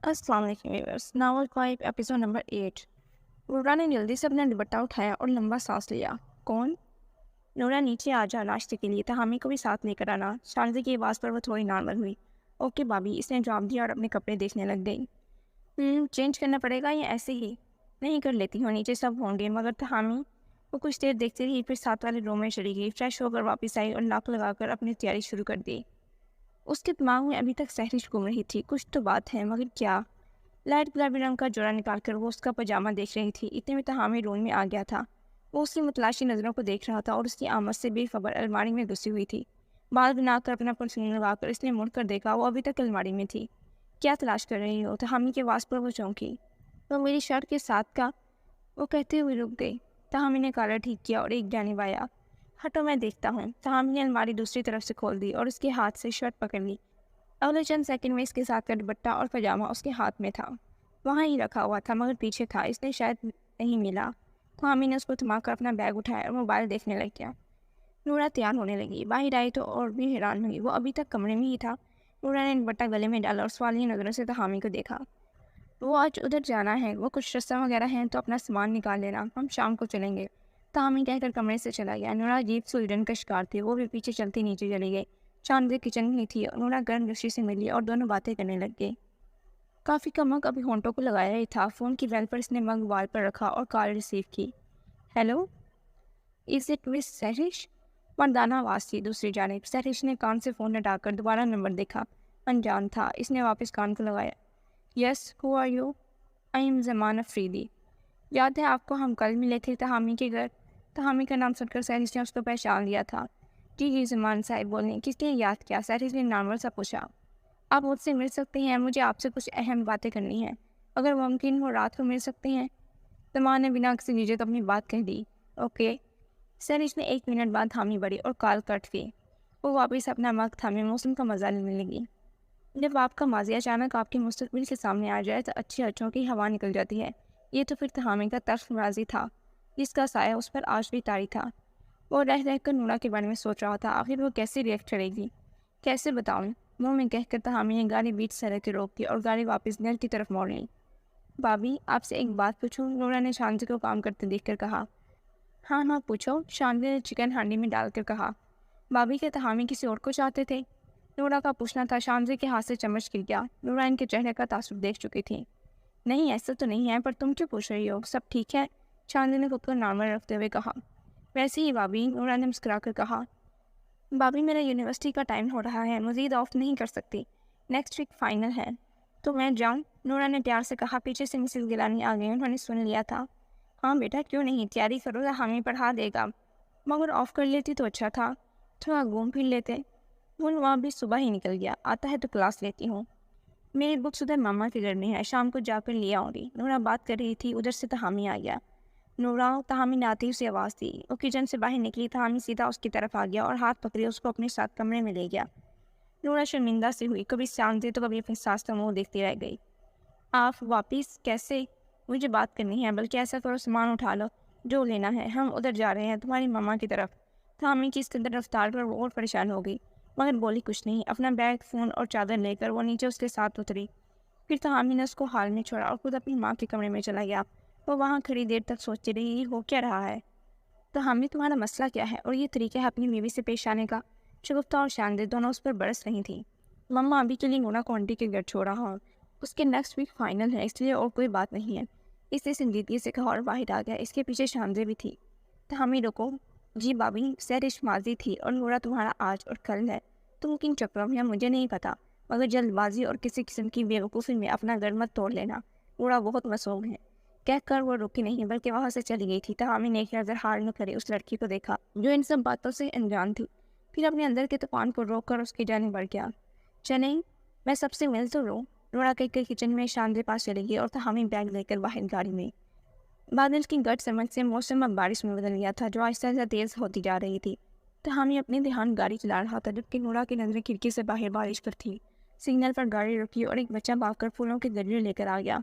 अस्सलाम वालेकुम viewers. Novel 5 episode number 8। नूरा ने जल्दी से अपना दुपट्टा उठाया और लंबा सांस लिया। कौन? नूरा, नीचे आ जा नाश्ते के लिए, तहामी को भी साथ लेकर आना। शारदा की आवाज़ पर वो थोड़ी नॉर्मल हुई। ओके भाभी, इसने जवाब दिया और अपने कपड़े देखने लग गई। चेंज करना पड़ेगा या ऐसे ही? नहीं, कर लेती हूँ, नीचे सब होंगे। मगर तहामी, वो कुछ देर देखती रही, फिर साथ वाले रूम में चली गई। फ्रेश होकर वापस आई और नाक लगाकर अपनी तैयारी शुरू कर दी। उसके दिमाग में अभी तक सहरिश घूम रही थी। कुछ तो बात है, मगर क्या? लाइट गुलाबी रंग का जोड़ा निकालकर वो उसका पजामा देख रही थी। इतने में तहामी रूम में आ गया था। वो उसकी मुतलाशी नज़रों को देख रहा था और उसकी आमद से बेखबर अलमारी में घुसी हुई थी। बाल बनाकर अपना परफ्यूम लगाकर इसने मुड़कर देखा। वो अभी तक अलमारी में थी। क्या तलाश कर रही हो? तहामी की आवाज़ पर वो चौंकी। वो मेरी शर्ट के साथ का, वो कहते हुए रुक गई। तहामी ने कॉलर ठीक किया और एक जानिब आया। हटो, मैं देखता हूँ। तहामी ने अलमारी दूसरी तरफ से खोल दी और उसके हाथ से शर्ट पकड़ ली। अगले चंद सेकंड में इसके साथ का दुपट्टा और पजामा उसके हाथ में था। वहाँ ही रखा हुआ था, मगर पीछे था, इसने शायद नहीं मिला। तो हामी ने उसको थमाकर अपना बैग उठाया और मोबाइल देखने लग गया। नूरा तैयार होने लगी। बाहर आई तो और भी हैरान हुई। वो अभी तक कमरे में ही था। नूरा ने दुपट्टा गले में डाला और सवालिया नज़रों से तहामी को देखा। वो आज उधर जाना है, वो कुछ रस्म वगैरह हैं तो अपना सामान निकाल लेना, हम शाम को चलेंगे। तहामी कहकर कमरे से चला गया। नूरा अजीब सी उलझन का शिकार थी। वो भी पीछे चलती नीचे चली गई। चांद किचन में थी और नूरा गर्म दृष्टि से मिली और दोनों बातें करने लग गई। काफ़ी का मग अभी होंठों को लगाया ही था। फ़ोन की बेल पर इसने मग वाल पर रखा और कॉल रिसीव की। Hello, is it miss Sehrish? मर्दाना आवाज़ थी दूसरी जानिब। सहरिश ने कान से फ़ोन हटाकर दोबारा नंबर देखा। अनजान था। इसने वापस कान को लगाया। Yes, who are you? I am Zaman Afridi. याद है आपको, हम कल मिले थे तहामी के घर? तहामी का नाम सुनकर सहरिश ने उसको पहचान लिया था। जी जी, ज़मान साहिब बोलें, किस लिए याद किया? सहरिश ने नॉर्मल सा पूछा। आप मुझसे मिल सकते हैं, मुझे आपसे कुछ अहम बातें करनी है। अगर मुमकिन हो रात को मिल सकते हैं। तमान ने बिना किसी झिझक अपनी बात कह दी। ओके। सहरिश ने 1 मिनट बाद थामी बढ़ी और कॉल कट गई। वो वापस अपना मग थामे मौसम का मजा लेने लगी। जब आपका माजी अचानक आपके मुस्तकबिल के सामने आ जाए तो अच्छी अच्छों की हवा निकल जाती है। ये तो फिर तहामी का तर्फ राजी था, जिसका साया उस पर आज भी तारी था। वो रह रहकर नूरा के बारे में सोच रहा था। आखिर वो कैसे रिएक्ट करेगी, कैसे बताऊँ? मुँह में कहकर तहामी ने गाड़ी बीच सड़क के रोक दी और गाड़ी वापस घर की तरफ मोड़ ली। भाभी, आपसे एक बात पूछूं? नूरा ने शांति को काम करते देखकर कहा। हाँ हाँ, पूछो, शांति ने चिकन हांडी में डालकर कहा। भाभी, क्या तहामी किसी और को चाहते थे? नूरा का पूछना था। शांति के हाथ से चम्मच गिर गया। नूरा इनके चेहरे का तासुब देख चुकी थी। नहीं, ऐसा तो नहीं है, पर तुम क्यों पूछ रही हो? सब ठीक है, शांति ने खुद को नॉर्मल रखते हुए कहा। वैसे ही भाभी, नूरा ने मुस्कुराकर कहा। भाभी, मेरा यूनिवर्सिटी का टाइम हो रहा है, मज़ीद ऑफ नहीं कर सकती। नेक्स्ट वीक फाइनल है। तो मैं जाऊँ? नूरा ने प्यार से कहा। पीछे से मिसेस गिलानी आ गई। उन्होंने सुन लिया था। हाँ बेटा, क्यों नहीं, तैयारी करो, या हमें पढ़ा देगा। मगर ऑफ कर लेती तो अच्छा था, थोड़ा घूम फिर लेते। वो वहाँ भी सुबह ही निकल गया। आता है तो क्लास लेती हूँ। मेरी बुक्स उधर मामा के घर में है, शाम को जाकर ले आऊँगी। नूरा बात कर रही थी, उधर से तहामी आ गया। नूरा, तहामी ने आती उसे आवाज़ दी। वो किचन से बाहर निकली। तहामी सीधा उसकी तरफ आ गया और हाथ पकड़े उसको अपने साथ कमरे में ले गया। नूरा शर्मिंदा सी हुई, कभी शांति तो कभी अपनी सास का मुँह देखती रह गई। आप वापिस कैसे? मुझे बात करनी है, बल्कि ऐसा करो, सामान उठा लो, जो लेना है, हम उधर जा रहे हैं, तुम्हारी मामा की तरफ। तहामी की इस कदर रफ्तार पर वो और परेशान हो गई, मगर बोली कुछ नहीं। अपना बैग, फ़ोन और चादर लेकर वो नीचे उसके साथ उतरी। फिर तहामी ने उसको हाल में छोड़ा और खुद अपनी माँ के कमरे में चला गया। वो वहाँ खड़ी देर तक सोचती रही, ये हो क्या रहा है? तहामी, तुम्हारा मसला क्या है? और ये तरीका है अपनी बीवी से पेश आने का? शगुफ्ता और शानदार दोनों उस पर बरस रही थी। मम्मा, अभी के लिए नूना को आंटी के घर छोड़ रहा हूँ, उसके नेक्स्ट वीक फाइनल है, इसलिए और कोई बात नहीं है। इसने संजीदगी से कहा और बाहर आ गया। इसके पीछे शानदार भी थी। तहामी, रुको। जी भाभी, सैरिश माजी थी और नूरा तुम्हारा आज और कल है। तुम किन चक्रों में, मुझे नहीं पता, मगर जल्दबाजी और किसी किस्म की बेवकूफ़ी में अपना घर मत तोड़ लेना। नूरा बहुत मासूम है। कहकर वो रुकी नहीं, बल्कि वहाँ से चली गई थी। तहामी ने एक नज़र हार न करे उस लड़की को देखा, जो इन सब बातों से अनजान थी। फिर अपने अंदर के तूफान को रोक कर उसकी जानिब बढ़ गया। चलें, मैं सबसे मिल तो लूँ। नूरा कहकर किचन में शान के पास चली गई और तहामी बैग लेकर बाहर गाड़ी में। बादल की गट समझ से मौसम अब बारिश में बदल गया था, जो आहिस्ता आहिस्ता तेज़ होती जा रही थी। तहामी अपने ध्यान गाड़ी चला रहा था, जबकि नूरा की नज़रें खिड़की से बाहर बारिश पर थी। सिग्नल पर गाड़ी रुकी और एक बच्चा भागकर फूलों के गजरे लेकर आ गया।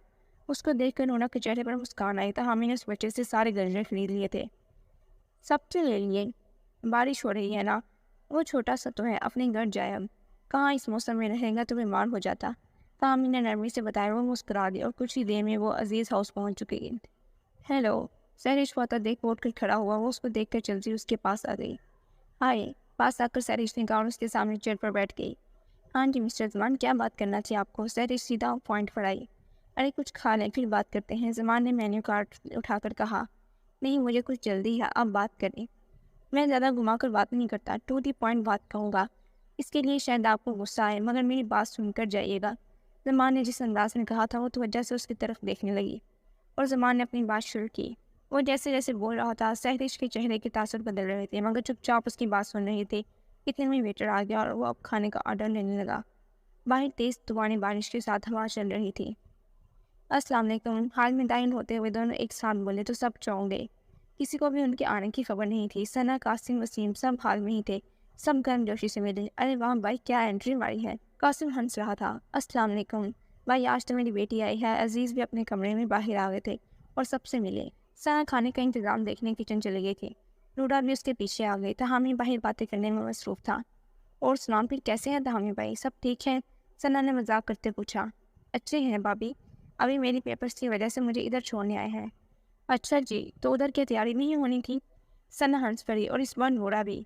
उसको देखकर नूरा के चेहरे पर मुस्कान आई। तहामी ने उस बच्चे से सारे गजरे खरीद लिए थे। सबसे ले लिए। बारिश हो रही है ना, वो छोटा सा तो है, अपने घर जाए। अब कहाँ इस मौसम में रहेगा तो बीमार हो जाता। تاہمی نے نرمی سے بتایا۔ وہ مسکرا دی اور کچھ ہی دیر میں وہ عزیز ہاؤس پہنچ چکی تھی۔ ہیلو، سہرش فاتح دیکھ اٹھ کر کھڑا ہوا۔ وہ اس کو دیکھ کر جلدی اس کے پاس آ گئی۔ ہائے، پاس آ کر سہرش نے کہا اور اس کے سامنے چیئر پر بیٹھ گئی۔ ہاں جی مسٹر زمان، کیا بات کرنا تھی آپ کو؟ سہرش سیدھا پوائنٹ پر آئی۔ ارے کچھ کھا لیں پھر بات کرتے ہیں، زمان نے مینیو کارڈ اٹھا کر کہا۔ نہیں، مجھے کچھ جلدی ہے، آپ بات کریں۔ میں زیادہ گھما کر بات نہیں کرتا، ٹو دی پوائنٹ بات کہوں گا۔ اس کے لیے شاید آپ کو غصہ آئے، مگر میری بات سن کر جائیے گا۔ زمان نے جس انداز میں کہا تھا وہ توجہ سے اس کی طرف دیکھنے لگی اور زمان نے اپنی بات شروع کی۔ وہ جیسے جیسے بول رہا تھا سہرش کے چہرے کے تاثر بدل رہے تھے، مگر چپ چاپ اس کی بات سن رہے تھے۔ اتنے میں ویٹر آ گیا اور وہ اب کھانے کا آرڈر لینے لگا۔ باہر تیز طوفانی بارش کے ساتھ ہوا چل رہی تھی۔ السلام علیکم، حال میں دائن ہوتے ہوئے دونوں ایک ساتھ بولے تو سب چونک گئے۔ کسی کو بھی ان کے آنے کی خبر نہیں تھی۔ ثنا، قاسم، وسیم سب حال میں ہی تھے۔ سب گرم جوشی سے ملے۔ ارے واہ بھائی، کیا انٹری ماری ہے۔ قاسم ہنس رہا تھا۔ السلام علیکم بھائی، آج تو میری بیٹی آئی ہے۔ عزیز بھی اپنے کمرے میں باہر آ گئے تھے اور سب سے ملے۔ ثنا کھانے کا انتظام دیکھنے کچن چلی گئی تھی۔ نورا بھی اس کے پیچھے آ گئی۔ تہامی باہر باتیں کرنے میں مصروف تھا۔ اور سلام، پھر کیسے ہیں تہامی بھائی؟ سب ٹھیک ہے؟ ثنا نے مذاق کرتے پوچھا۔ اچھے ہیں بھابھی، ابھی میری پیپرز کی وجہ سے مجھے ادھر چھوڑنے آئے ہیں۔ اچھا جی، تو ادھر کی تیاری نہیں ہونی تھی؟ ثنا ہنس پڑی اور اس بار نورا بھی۔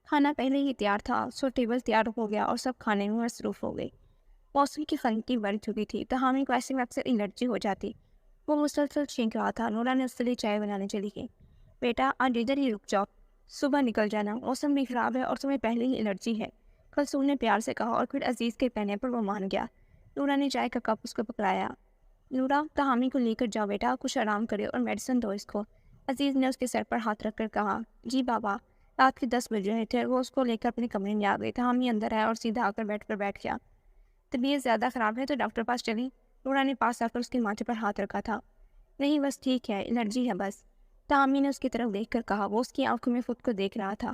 کھانا پہلے ہی تیار تھا، سو ٹیبل تیار ہو گیا اور سب کھانے میں مصروف ہو گئے۔ موسم کی خنکی بڑھ چکی تھی، تہامی کو ایسے میں اکثر الرجی ہو جاتی۔ وہ مسلسل چھینک رہا تھا۔ نورا نے اس کے لیے چائے بنانے چلی گئی۔ بیٹا آج ادھر ہی رک جاؤ، صبح نکل جانا، موسم بھی خراب ہے اور تمہیں پہلے ہی الرجی ہے، کلثوم نے پیار سے کہا اور پھر عزیز کے کہنے پر وہ مان گیا۔ نورا نے چائے کا کپ اس کو پکڑایا۔ نورا، تہامی کو لے کر جاؤ بیٹا، کچھ آرام کرے اور میڈیسن دو اس کو، عزیز نے اس کے سر پر ہاتھ رکھ کر کہا۔ جی بابا۔ رات کے 10 بج رہے تھے اور وہ اس کو لے کر اپنے کمرے میں آ گئی۔ تہامی اندر آیا اور سیدھا آ کر بیٹھ گیا۔ طبیعت زیادہ خراب ہے تو ڈاکٹر پاس چلیں؟ نورا نے پاس آ کر اس کے ماتھے پر ہاتھ رکھا تھا۔ نہیں بس ٹھیک ہے، الرجی ہے بس، تہامی نے اس کی طرف دیکھ کر کہا۔ وہ اس کی آنکھوں میں خود کو دیکھ رہا تھا۔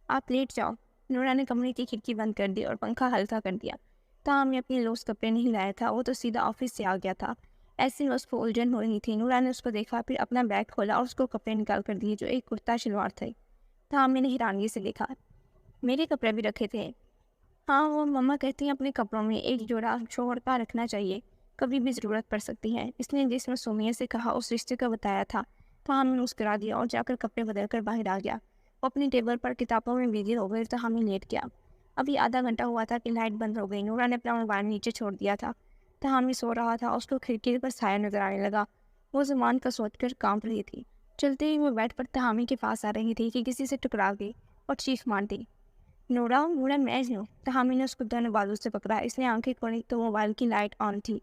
آپ لیٹ جاؤ۔ نورا نے کمرے کی کھڑکی بند کر دی اور پنکھا ہلکا کر دیا۔ تہامی اپنے لوز کپڑے نہیں لایا تھا، وہ تو سیدھا آفس سے آ گیا تھا۔ ایسے میں اس کو الجھن ہو رہی تھی۔ نورا نے اس کو دیکھا، پھر اپنا بیگ کھولا اور اس کو کپڑے نکال کر دیے جو ایک کرتا شلوار تھے۔ تہامی نے حیرانگی سے دیکھا۔ میرے کپڑے بھی رکھے تھے؟ ہاں، وہ مما کہتی ہیں اپنے کپڑوں میں ایک جوڑا چھوڑ کا رکھنا چاہیے، کبھی بھی ضرورت پڑ سکتی ہے، اس نے جس معصومیت سے کہا اس رشتے کا بتایا تھا۔ تہامی نے مسکرا دیا اور جا کر کپڑے بدل کر باہر آ گیا۔ وہ اپنی ٹیبل پر کتابوں میں بزی ہو گئی۔ تہامی لیٹ گیا۔ ابھی آدھا گھنٹہ ہوا تھا کہ لائٹ بند ہو گئی۔ نورا نے اپنا موبائل نیچے چھوڑ دیا تھا۔ تہامی سو رہا تھا، اس کو کھڑکی پر سایہ نظر آنے لگا۔ وہ زمان کا سوچ کر کانپ رہی تھی۔ چلتے ہی وہ بیڈ پر تہامی کے پاس آ رہی تھی کہ کسی سے ٹکرا گئی اور چیخ مار دی۔ نورا، میں ہوں۔ تہامی نے اس کو دونوں بازو سے پکڑا۔ اس نے آنکھیں کھولی تو موبائل کی لائٹ آن تھی۔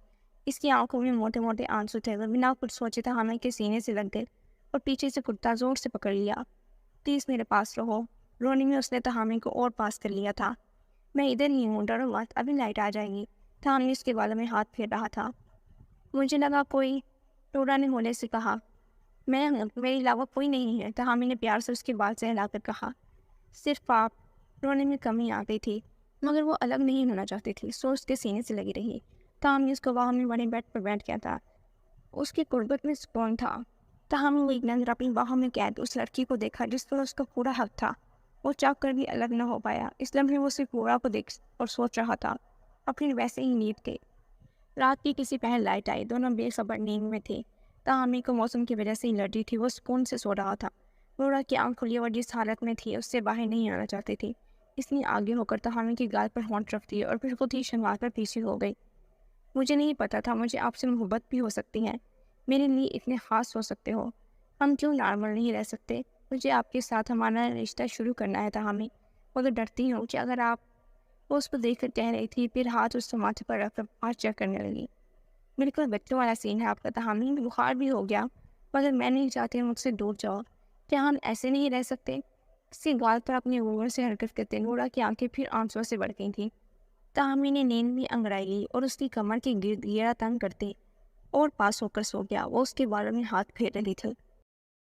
اس کی آنکھوں میں موٹے موٹے آنسو تھے۔ وہ بنا کچھ سوچے تہامی کے سینے سے لگ گئے اور پیچھے سے کرتا زور سے پکڑ لیا۔ پلیز میرے پاس رہو۔ رونے میں اس نے تہامی کو اور پاس کر لیا تھا۔ میں ادھر ہی ہوں، ڈرو مت، ابھی لائٹ آ جائے گی۔ تہامی اس کے بالوں میں ہاتھ پھیر رہا تھا۔ مجھے لگا کوئی، نورا نے ہولے سے کہا۔ میں ہوں، میرے علاوہ کوئی نہیں ہے، تہامی نے پیار سے اس کے بال سے ہلا کر کہا۔ صرف آپ؟ رونے میں کمی آ گئی تھی، مگر وہ الگ نہیں ہونا چاہتی تھی، سو اس کے سینے سے لگی رہی۔ تہامی اس کو باہوں میں بڑے بیڈ پر بیٹھ گیا تھا۔ اس کی قربت میں سکون تھا۔ تہامی وہ ایک نظر اپنی باہوں میں قید اس لڑکی کو دیکھا جس پر اس کا پورا حق تھا۔ وہ چاہ کر بھی الگ نہ ہو پایا۔ اس لمحے وہ صرف پورا کو دیکھ اور سوچ رہا تھا اور پھر ویسے ہی نیند گئی۔ رات کی کسی پہر لائٹ آئی، دونوں بے خبر نیند میں تھے۔ تہامی کو موسم کی وجہ سے الرجی تھی، وہ سکون سے سو رہا تھا۔ نورا کی آنکھ کھلی اور جس حالت میں تھی اس سے باہر نہیں آنا چاہتی تھی۔ اس نے آگے ہو کر تہامی کی گال پر ہونٹ رکھ دیے اور پھر خود ہی شرما کر پیچھے ہو گئی۔ مجھے نہیں پتا تھا مجھے آپ سے محبت بھی ہو سکتی ہے، میرے لیے اتنے خاص ہو سکتے ہو۔ ہم کیوں نارمل نہیں رہ سکتے؟ مجھے آپ کے ساتھ ہمارا رشتہ شروع کرنا ہے تہامی، مگر ڈرتی ہوں کہ اگر آپ… وہ اس کو دیکھ کر کہہ رہی تھی، پھر ہاتھ اس کے ماتھے پر رکھ کر پاس چیک کرنے لگی۔ بالکل بچوں والا سین ہے آپ کا تہامی، بخار بھی ہو گیا، مگر میں نہیں چاہتی مجھ سے دور جاؤ۔ کیا ہم ایسے نہیں رہ سکتے؟ اس کی گال پر اپنے انگلیوں سے حرکت کرتے نورا کی آنکھیں پھر آنسوں سے بڑھ گئی تھیں۔ تہامی نے نیند بھی انگڑائی لی اور اس کی کمر کے گرد گیرا تنگ کرتے اور پاس ہو کر سو گیا۔ وہ اس کے بالوں میں ہاتھ پھیر رہی تھی۔